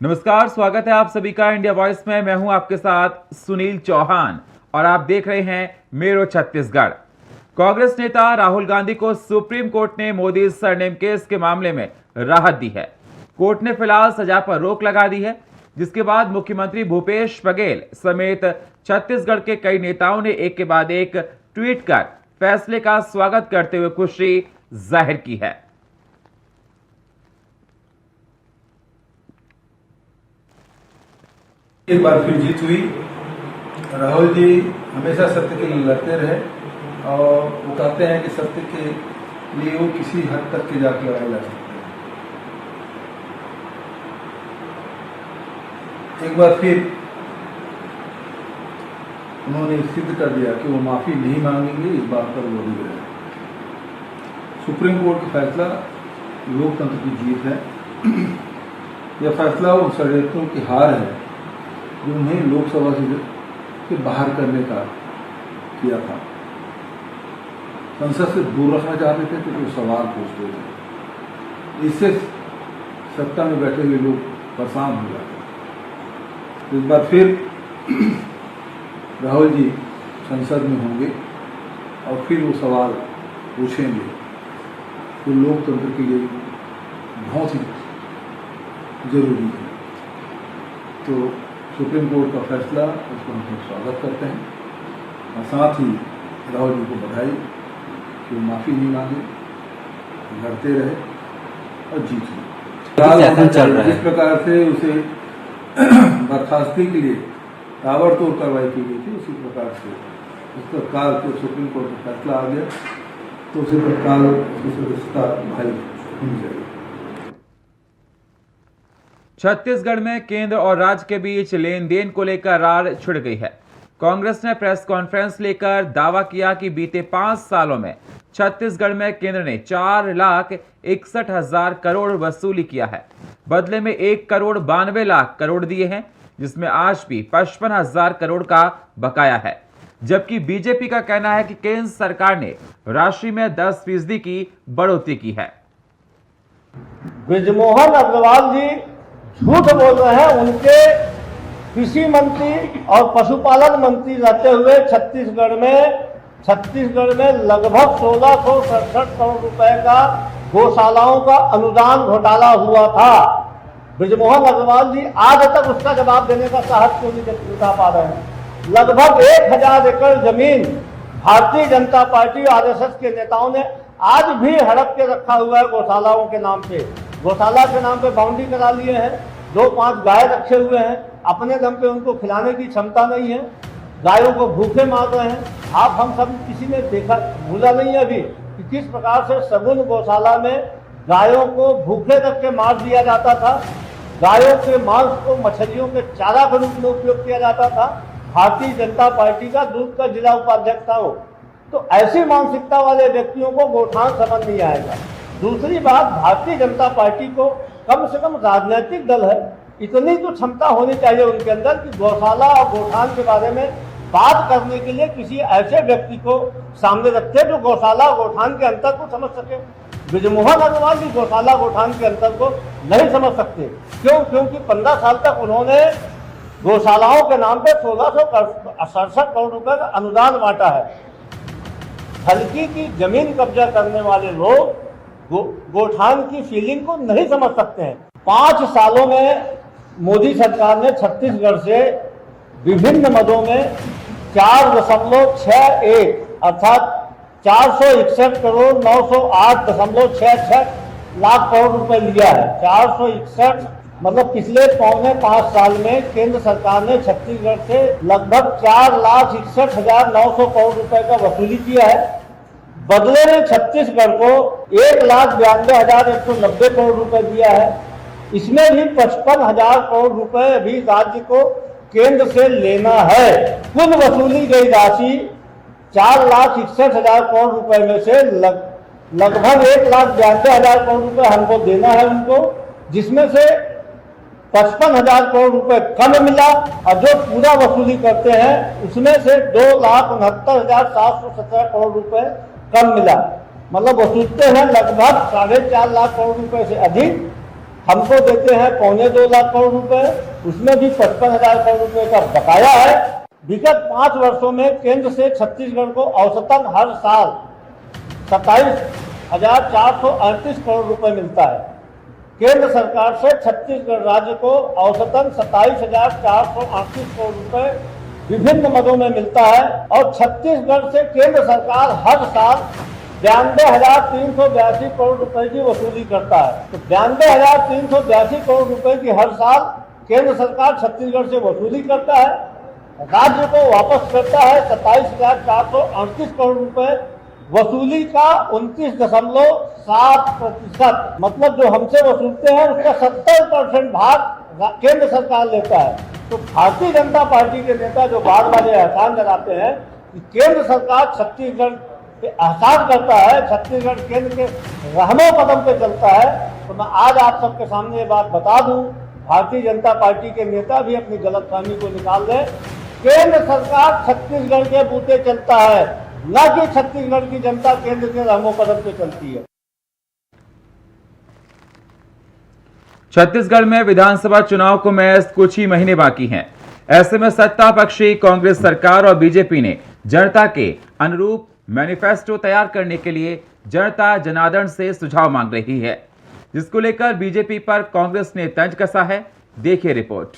नमस्कार, स्वागत है आप सभी का इंडिया वॉइस में। मैं हूं आपके साथ सुनील चौहान और आप देख रहे हैं मेरो छत्तीसगढ़। कांग्रेस नेता राहुल गांधी को सुप्रीम कोर्ट ने मोदी सरनेम केस के मामले में राहत दी है। कोर्ट ने फिलहाल सजा पर रोक लगा दी है, जिसके बाद मुख्यमंत्री भूपेश बघेल समेत छत्तीसगढ़ के कई नेताओं ने एक के बाद एक ट्वीट कर फैसले का स्वागत करते हुए खुशी जाहिर की है। एक बार फिर जीत हुई। राहुल जी हमेशा सत्य के लिए लड़ते रहे और वो कहते हैं कि सत्य के लिए वो किसी हद तक के जाकर लड़ाई लड़ सकते हैं। एक बार फिर उन्होंने सिद्ध कर दिया कि वो माफी नहीं मांगेंगे, इस बात पर वो अड़े रहे। सुप्रीम कोर्ट का फैसला लोकतंत्र की जीत है। यह फैसला उन षड्यंत्रों की हार है जो उन्हें लोकसभा से बाहर करने का किया था। संसद से दूर रखना चाहते थे तो कुछ सवाल पूछते थे, इससे सत्ता में बैठे हुए लोग परेशान हो जाते। इस बार फिर राहुल जी संसद में होंगे और फिर वो सवाल पूछेंगे तो लोकतंत्र के लिए बहुत ही जरूरी है। तो सुप्रीम कोर्ट का फैसला, उसको हम स्वागत करते हैं और साथ ही राहुल जी को बधाई कि वो माफ़ी नहीं मांगे, लड़ते रहे और जीत हुई। जिस प्रकार से उसे बर्खास्ती के लिए ताबड़तोड़ कार्रवाई की गई थी, उसी प्रकार से उस प्रकार के सुप्रीम कोर्ट का फैसला आ गया तो उसी प्रकार उसकी सदस्यता भाई होनी चाहिए। छत्तीसगढ़ में केंद्र और राज्य के बीच लेन देन को लेकर रार छिड़ गई है। कांग्रेस ने प्रेस कॉन्फ्रेंस लेकर दावा किया कि बीते 5 सालों में छत्तीसगढ़ में केंद्र ने 4,61,000 करोड़ वसूली किया है। बदले में 1,92,00,000 करोड़ दिए हैं, जिसमें आज भी 55,000 करोड़ का बकाया है। जबकि बीजेपी का कहना है कि केंद्र सरकार ने राशि में 10% की बढ़ोतरी की है। बृजमोहन अग्रवाल जी झूठ बोल रहे हैं। उनके कृषि मंत्री और पशुपालन मंत्री रहते हुए छत्तीसगढ़ में लगभग 1667 करोड़ रुपए का गौशालाओं का अनुदान घोटाला हुआ था। बृजमोहन अग्रवाल जी आज तक उसका जवाब देने का साहस क्यों नहीं जुटा पा रहे हैं। लगभग 1000 एकड़ जमीन भारतीय जनता पार्टी और आरएसएस के नेताओं ने आज भी हड़प के रखा हुआ है गौशालाओं के नाम पे। गौशाला के नाम पे बाउंड्री करा लिए हैं, 2-5 गाय रखे हुए हैं, अपने दम पे उनको खिलाने की क्षमता नहीं है, गायों को भूखे मार रहे हैं। आप हम सब किसी ने देखा भूला नहीं है अभी कि किस प्रकार से सगुन गौशाला में गायों को भूखे रख के मार दिया जाता था। गायों के मांस को मछलियों के चारा के रूप में उपयोग किया जाता था। भारतीय जनता पार्टी का दूध का जिला उपाध्यक्ष था वो। तो ऐसी मानसिकता वाले व्यक्तियों को गौठान समझ नहीं आएगा। दूसरी बात, भारतीय जनता पार्टी को कम से कम राजनीतिक दल है, इतनी तो क्षमता होनी चाहिए उनके अंदर कि गौशाला और गौठान के बारे में बात करने के लिए किसी ऐसे व्यक्ति को सामने रखे जो गौशाला और गौठान के अंतर को समझ सके। बृजमोहन अग्रवाल भी गौशाला गौठान के अंतर को नहीं समझ सकते। क्यों? क्योंकि 15 साल तक उन्होंने गौशालाओं के नाम पे 1667 करोड़ रुपए का अनुदान बांटा है। हल्की की जमीन कब्जा करने वाले लोग गौठान की फीलिंग को नहीं समझ सकते हैं। 5 सालों में मोदी सरकार ने छत्तीसगढ़ से विभिन्न मदों में 4.61 अर्थात 461,908.66 लाख करोड़ रुपए लिया है। 461 मतलब पिछले 4.5 साल में केंद्र सरकार ने छत्तीसगढ़ से लगभग 4,61,900 करोड़ रुपए का वसूली किया है। बदले में छत्तीसगढ़ को 1,92,190 करोड़ रुपए दिया है। इसमें भी 55,000 करोड़ रुपए अभी राज्य को केंद्र से लेना है। कुल वसूली गई राशि 4,61,000 करोड़ रुपए में से लगभग 1,92,000 करोड़ रुपए हमको देना है उनको, जिसमें से 55,000 करोड़ रुपए कम मिला और जो पूरा वसूली करते हैं उसमें से 2,69,717 करोड़ रुपए कम मिला। मतलब वसूलते हैं लगभग 4.5 लाख करोड़ रुपए से अधिक हमको देते हैं 2.25 करोड़ रुपए, उसमें भी 55,000 करोड़ रुपए का बकाया है। विगत 5 वर्षों में केंद्र से छत्तीसगढ़ को औसतन हर साल 27,438 करोड़ रुपए मिलता है। केंद्र सरकार से छत्तीसगढ़ राज्य को औसतन 27,438 करोड़ रुपए विभिन्न मदों में मिलता है और छत्तीसगढ़ से केंद्र सरकार हर साल 92,382 करोड़ रुपए की वसूली करता है। तो 92,382 करोड़ रुपए की हर साल केंद्र सरकार छत्तीसगढ़ से वसूली करता है, राज्य को वापस करता है 27,438 करोड़ रुपए। वसूली का 29.7%, मतलब जो हमसे वसूलते हैं उसका 70% भाग केंद्र सरकार लेता है। तो भारतीय जनता पार्टी के नेता जो बार बार ये एहसान जताते हैं कि केंद्र सरकार छत्तीसगढ़ पे एहसान करता है, छत्तीसगढ़ केंद्र के रहमो कदम पे चलता है, तो मैं आज आप सबके सामने ये बात बता दूं, भारतीय जनता पार्टी के नेता भी अपनी गलतफहमी को निकाल दें। केंद्र सरकार छत्तीसगढ़ के बूते चलता है, न कि छत्तीसगढ़ की जनता केंद्र के रहमो कदम पे चलती है। छत्तीसगढ़ में विधानसभा चुनाव को महज कुछ ही महीने बाकी हैं। ऐसे में सत्ता पक्षी कांग्रेस सरकार और बीजेपी ने जनता के अनुरूप मैनिफेस्टो तैयार करने के लिए जनता जनार्दन से सुझाव मांग रही है, जिसको लेकर बीजेपी पर कांग्रेस ने तंज कसा है। देखिए रिपोर्ट।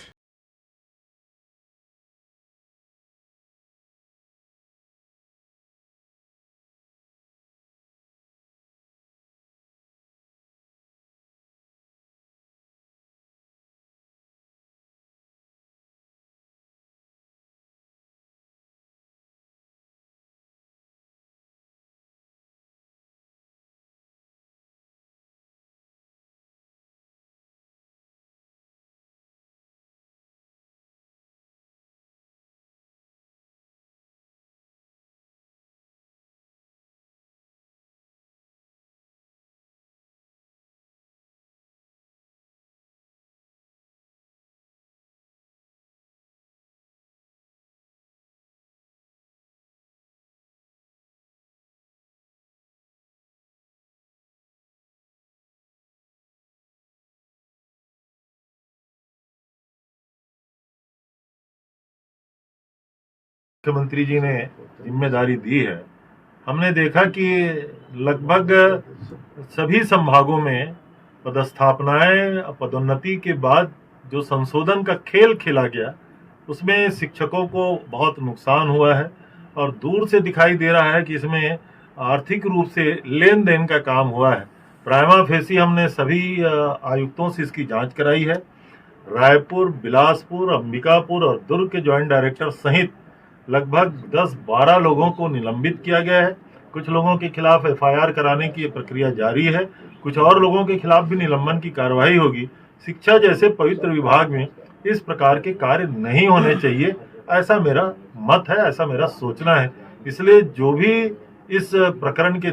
मुख्यमंत्री जी ने जिम्मेदारी दी है। हमने देखा कि लगभग सभी संभागों में पदस्थापनाएं, पदोन्नति के बाद जो संशोधन का खेल खेला गया उसमें शिक्षकों को बहुत नुकसान हुआ है और दूर से दिखाई दे रहा है कि इसमें आर्थिक रूप से लेन देन का काम हुआ है। प्राइमा फेसी हमने सभी आयुक्तों से इसकी जांच कराई है। रायपुर, बिलासपुर, अंबिकापुर और दुर्ग के ज्वाइंट डायरेक्टर सहित लगभग 10-12 लोगों को निलंबित किया गया है। कुछ लोगों के खिलाफ एफआईआर कराने की प्रक्रिया जारी है। कुछ और लोगों के खिलाफ भी निलंबन की कार्रवाई होगी। शिक्षा जैसे पवित्र विभाग में इस प्रकार के कार्य नहीं होने चाहिए, ऐसा मेरा मत है, ऐसा मेरा सोचना है। इसलिए जो भी इस प्रकरण के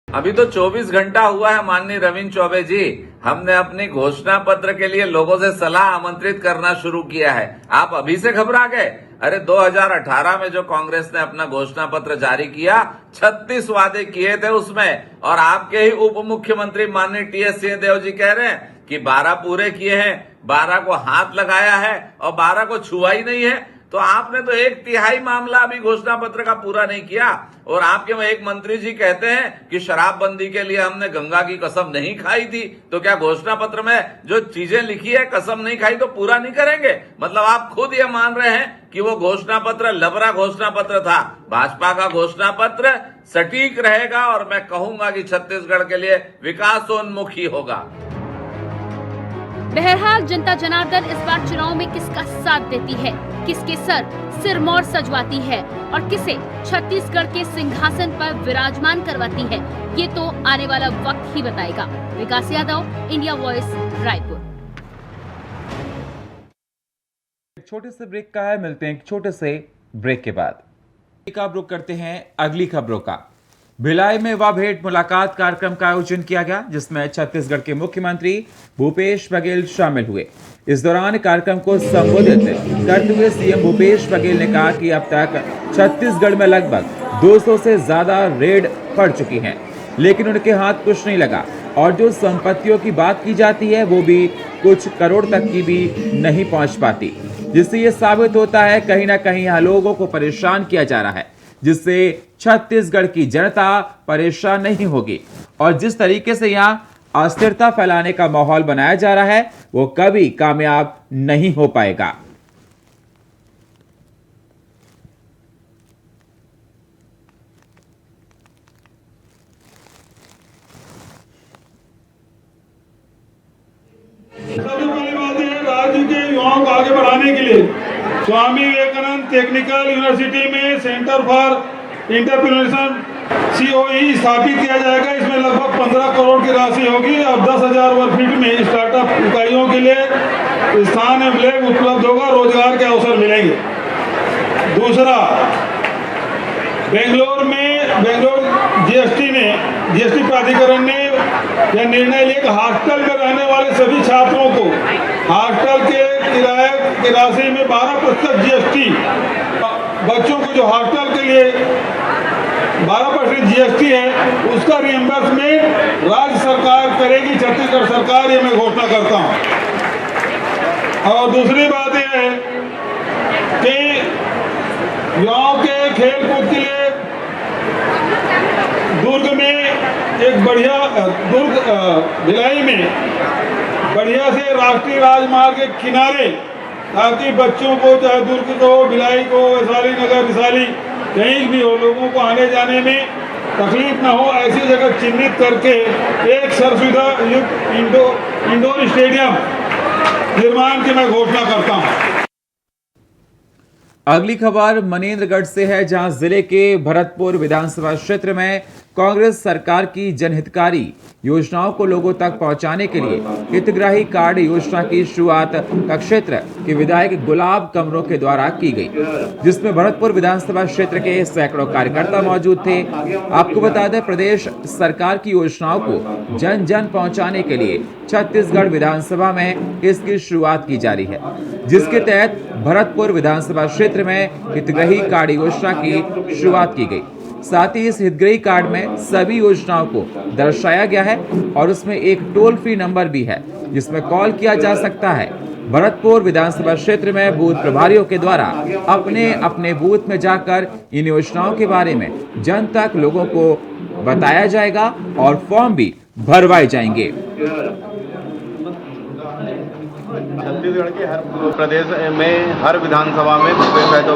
अभी तो 24 घंटा हुआ है माननीय रविंद्र चौबे जी, हमने अपनी घोषणा पत्र के लिए लोगों से सलाह आमंत्रित करना शुरू किया है। आप अभी से घबरा गए? अरे 2018 में जो कांग्रेस ने अपना घोषणा पत्र जारी किया, 36 वादे किए थे उसमें, और आपके ही उप मुख्यमंत्री माननीय टीएस सिंहदेव जी कह रहे हैं कि 12 पूरे किए हैं, 12 को हाथ लगाया है और 12 को छुआ ही नहीं है। तो आपने तो 1/3 मामला अभी घोषणा पत्र का पूरा नहीं किया। और आपके में एक मंत्री जी कहते हैं कि शराबबंदी के लिए हमने गंगा की कसम नहीं खाई थी। तो क्या घोषणा पत्र में जो चीजें लिखी है कसम नहीं खाई तो पूरा नहीं करेंगे? मतलब आप खुद ये मान रहे हैं कि वो घोषणा पत्र लबरा घोषणा पत्र था। भाजपा का घोषणा पत्र सटीक रहेगा और मैं कहूंगा कि छत्तीसगढ़ के लिए विकासोन्मुखी होगा। बहरहाल जनता जनार्दन इस बार चुनाव में किसका साथ देती है, किसके सर सिरमौर सजवाती है और किसे छत्तीसगढ़ के सिंहासन पर विराजमान करवाती है, ये तो आने वाला वक्त ही बताएगा। विकास यादव, इंडिया वॉइस, रायपुर। एक छोटे से ब्रेक का है, मिलते हैं एक छोटे से ब्रेक के बाद। एक आप रुक करते हैं अगली खबरों का। भिलाई में युवा भेंट मुलाकात कार्यक्रम का आयोजन किया गया, जिसमें छत्तीसगढ़ के मुख्यमंत्री भूपेश बघेल शामिल हुए। इस दौरान कार्यक्रम को संबोधित करते हुए सीएम भूपेश बघेल ने कहा कि अब तक छत्तीसगढ़ में लगभग 200 से ज्यादा रेड पड़ चुकी हैं, लेकिन उनके हाथ कुछ नहीं लगा और जो संपत्तियों की बात की जाती है वो भी कुछ करोड़ तक की भी नहीं पहुंच पाती, जिससे ये साबित होता है कहीं ना कहीं यहाँ लोगों को परेशान किया जा रहा है, जिससे छत्तीसगढ़ की जनता परेशान नहीं होगी। और जिस तरीके से यहाँ अस्थिरता फैलाने का माहौल बनाया जा रहा है वो कभी कामयाब नहीं हो पाएगा। सबसे पहली बात है, राज्य के युवाओं को आगे बढ़ाने के लिए स्वामी विवेकानंद टेक्निकल यूनिवर्सिटी में सेंटर फॉर इंटरप्रेन्योरशिप COE स्थापित किया जाएगा। इसमें लगभग 15 करोड़ की राशि होगी और 10,000 वर्ग फीट में स्टार्टअप इकाइयों के लिए स्थान एवं उपलब्ध होगा, रोजगार के अवसर मिलेंगे। दूसरा, बेंगलोर जीएसटी प्राधिकरण ने यह निर्णय लिया कि हॉस्टल में रहने वाले सभी छात्रों को हॉस्टल के किराए की राशि में 12% GST, बच्चों को जो हॉस्टल के लिए 12% GST है उसका रिएम्बर्समेंट राज्य सरकार करेगी, छत्तीसगढ़ सरकार, ये मैं घोषणा करता हूँ। और दूसरी बात यह है कि युवाओं के खेल कूद के लिए दुर्ग में एक बढ़िया भिलाई में बढ़िया से राष्ट्रीय राजमार्ग के किनारे, ताकि बच्चों को चाहे दुर्ग को, भिलाई को, वैशाली नगर, विशाली कहीं भी हो, लोगों को आने जाने में तकलीफ ना हो, ऐसी जगह चिन्हित करके एक सर्वसुविधा युक्त इंडोर स्टेडियम निर्माण की मैं घोषणा करता हूँ। अगली खबर मनेन्द्रगढ़ से है, जहां जिले के भरतपुर विधानसभा क्षेत्र में कांग्रेस सरकार की जनहितकारी योजनाओं को लोगों तक पहुंचाने के लिए हितग्राही कार्ड योजना की शुरुआत का क्षेत्र के विधायक गुलाब कमरों के द्वारा की गई, जिसमें भरतपुर विधानसभा क्षेत्र के सैकड़ों कार्यकर्ता मौजूद थे। आपको बता दें, प्रदेश सरकार की योजनाओं को जन जन पहुंचाने के लिए छत्तीसगढ़ विधानसभा में इसकी शुरुआत की जा रही है, जिसके तहत भरतपुर विधानसभा क्षेत्र में हितग्राही कार्ड योजना की शुरुआत की गई। साथ ही इस हितग्राही कार्ड में सभी योजनाओं को दर्शाया गया है और उसमें एक टोल फ्री नंबर भी है, जिसमें कॉल किया जा सकता है। भरतपुर विधानसभा क्षेत्र में बूथ प्रभारियों के द्वारा अपने अपने बूथ में जाकर इन योजनाओं के बारे में जन तक लोगों को बताया जाएगा और फॉर्म भी भरवाए जाएंगे। छत्तीसगढ़ के हर प्रदेश में हर विधानसभा में तो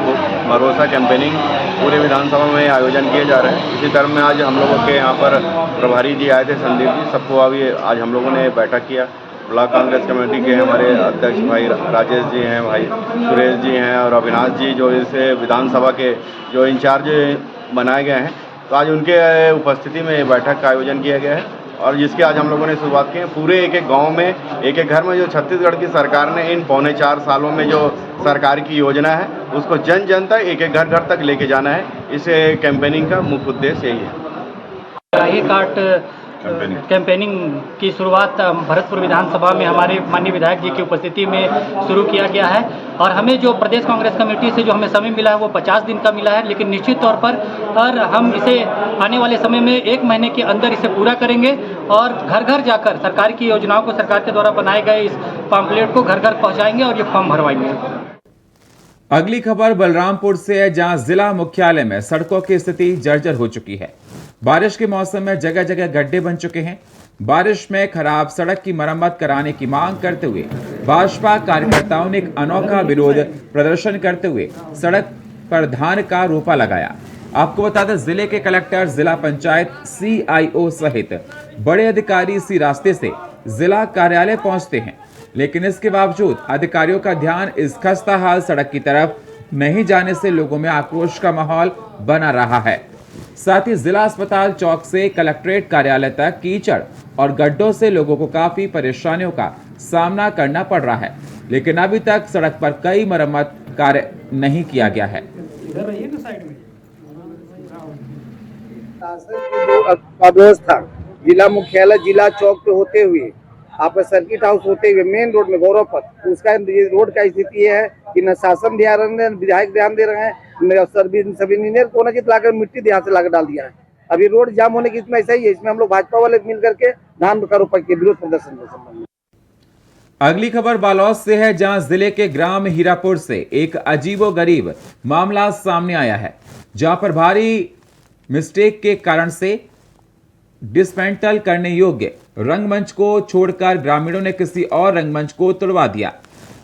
भरोसा कैंपेनिंग पूरे विधानसभा में आयोजन किए जा रहे हैं। इसी क्रम में आज हम लोगों के यहाँ पर प्रभारी जी आए थे, संदीप जी, सबको अभी आज हम लोगों ने बैठक किया। ब्लॉक कांग्रेस कमेटी के हमारे अध्यक्ष भाई राजेश जी हैं, भाई सुरेश जी हैं और अविनाश जी जो इस विधानसभा के जो इंचार्ज बनाए गए हैं, तो आज उनके उपस्थिति में बैठक का आयोजन किया गया है और जिसकी आज हम लोगों ने शुरुआत की है। पूरे एक एक गांव में, एक एक घर में जो छत्तीसगढ़ की सरकार ने इन 3.25 सालों में जो सरकार की योजना है उसको जन जन तक, एक एक घर घर तक लेके जाना है। इस कैंपेनिंग का मुख्य उद्देश्य यही है। ये कार्ड कैंपेनिंग की शुरुआत भरतपुर विधानसभा में हमारे माननीय विधायक जी की उपस्थिति में शुरू किया गया है और हमें जो प्रदेश कांग्रेस कमेटी से जो हमें समय मिला है वो 50 दिन का मिला है, लेकिन निश्चित तौर पर हम इसे आने वाले समय में 1 महीने के अंदर इसे पूरा करेंगे और घर घर जाकर सरकार की योजनाओं को, सरकार के द्वारा बनाए गए इस पम्पलेट को घर घर पहुँचाएंगे और ये फॉर्म भरवाएंगे। अगली खबर बलरामपुर से है, जहां जिला मुख्यालय में सड़कों की स्थिति जर्जर हो चुकी है। बारिश के मौसम में जगह जगह गड्ढे बन चुके हैं। बारिश में खराब सड़क की मरम्मत कराने की मांग करते हुए भाजपा कार्यकर्ताओं ने एक अनोखा विरोध प्रदर्शन करते हुए सड़क पर धान का रोपा लगाया। आपको बता दें, जिले के कलेक्टर, जिला पंचायत CIO सहित बड़े अधिकारी इसी रास्ते से जिला कार्यालय पहुंचते हैं। लेकिन इसके बावजूद अधिकारियों का ध्यान इस खस्ताहाल सड़क की तरफ नहीं जाने से लोगों में आक्रोश का माहौल बना रहा है। साथ ही जिला अस्पताल चौक से कलेक्ट्रेट कार्यालय तक कीचड़ और गड्ढों से लोगों को काफी परेशानियों का सामना करना पड़ रहा है, लेकिन अभी तक सड़क पर कई मरम्मत कार्य नहीं किया गया है। अव्यवस्था जिला मुख्यालय जिला चौक पे होते हुए आपका सर्किट हाउस होते हुए मेन रोड में गौरव पथ, तो उसका रोड का स्थिति है कि न शासन ध्यान दे, विधायक ध्यान दे रहे हैं, सभी इंजीनियर को न लाकर मिट्टी यहाँ से लाकर डाल दिया है। अभी रोड जाम होने की इसमें ऐसा ही है। इसमें हम लोग भाजपा वाले मिल करके धान का रोपण के विरोध प्रदर्शन में संबंध। अगली खबर बालोद से है, जहां जिले के ग्राम हीरापुर से एक अजीबोगरीब मामला सामने आया है, जहां पर भारी मिस्टेक के कारण से डिसमेंटल करने योग्य रंगमंच को छोड़कर ग्रामीणों ने किसी और रंगमंच को तोड़वा दिया।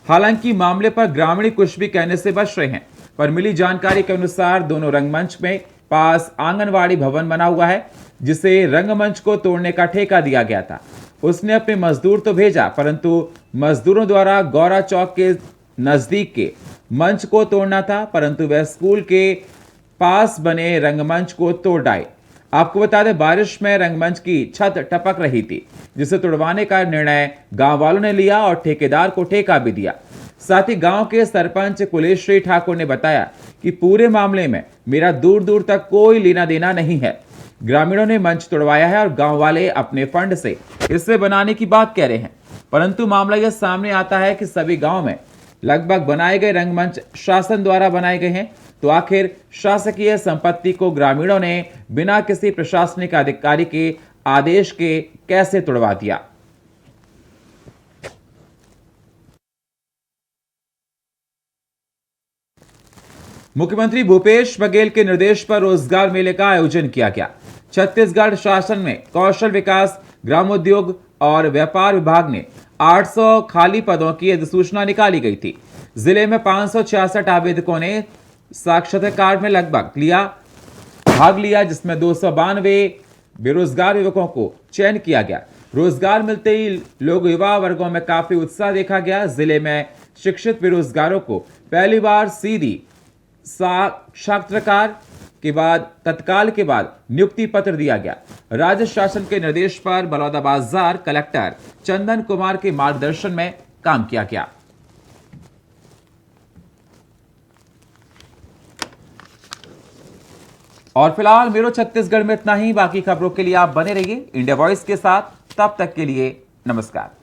हालांकि मामले पर ग्रामीण कुछ भी कहने से बच रहे हैं, पर मिली जानकारी के अनुसार दोनों रंगमंच में पास आंगनवाड़ी भवन बना हुआ है, जिसे रंगमंच को तोड़ने का ठेका दिया गया था। उसने अपने मजदूर तो भेजा, परंतु मजदूरों द्वारा गौरा चौक के नजदीक के मंच को तोड़ना था, परंतु वह स्कूल के पास बने रंगमंच को तोड़ डाले। आपको बता दें, बारिश में रंगमंच की छत टपक रही थी, जिसे तोड़वाने का निर्णय गांव वालों ने लिया और ठेकेदार को ठेका भी दिया। साथ ही गांव के सरपंच कुलेश्री ठाकुर ने बताया कि पूरे मामले में मेरा दूर दूर तक कोई लेना देना नहीं है। ग्रामीणों ने मंच तोड़वाया है और गांव वाले अपने फंड से इसे बनाने की बात कह रहे हैं, परंतु मामला यह सामने आता है कि सभी गांव में लगभग बनाए गए रंगमंच शासन द्वारा बनाए गए हैं, तो आखिर शासकीय संपत्ति को ग्रामीणों ने बिना किसी प्रशासनिक अधिकारी के आदेश के कैसे तोड़वा दिया। मुख्यमंत्री भूपेश बघेल के निर्देश पर रोजगार मेले का आयोजन किया गया। छत्तीसगढ़ शासन में कौशल विकास, ग्रामोद्योग और व्यापार विभाग ने 800 खाली पदों की अधिसूचना निकाली गई थी। जिले में 566 आवेदकों ने साक्षात्कार में भाग लिया, जिसमें 292 बेरोजगार युवकों को चयन किया गया। रोजगार मिलते ही युवा वर्गों में काफी उत्साह देखा गया। जिले में शिक्षित बेरोजगारों को पहली बार सीधी साक्षात्कार के बाद तत्काल के बाद नियुक्ति पत्र दिया गया। राज्य शासन के निर्देश पर बलौदाबाजार कलेक्टर चंदन कुमार के मार्गदर्शन में काम किया गया। और फिलहाल मेरो छत्तीसगढ़ में इतना ही। बाकी खबरों के लिए आप बने रहिए इंडिया वॉइस के साथ। तब तक के लिए नमस्कार।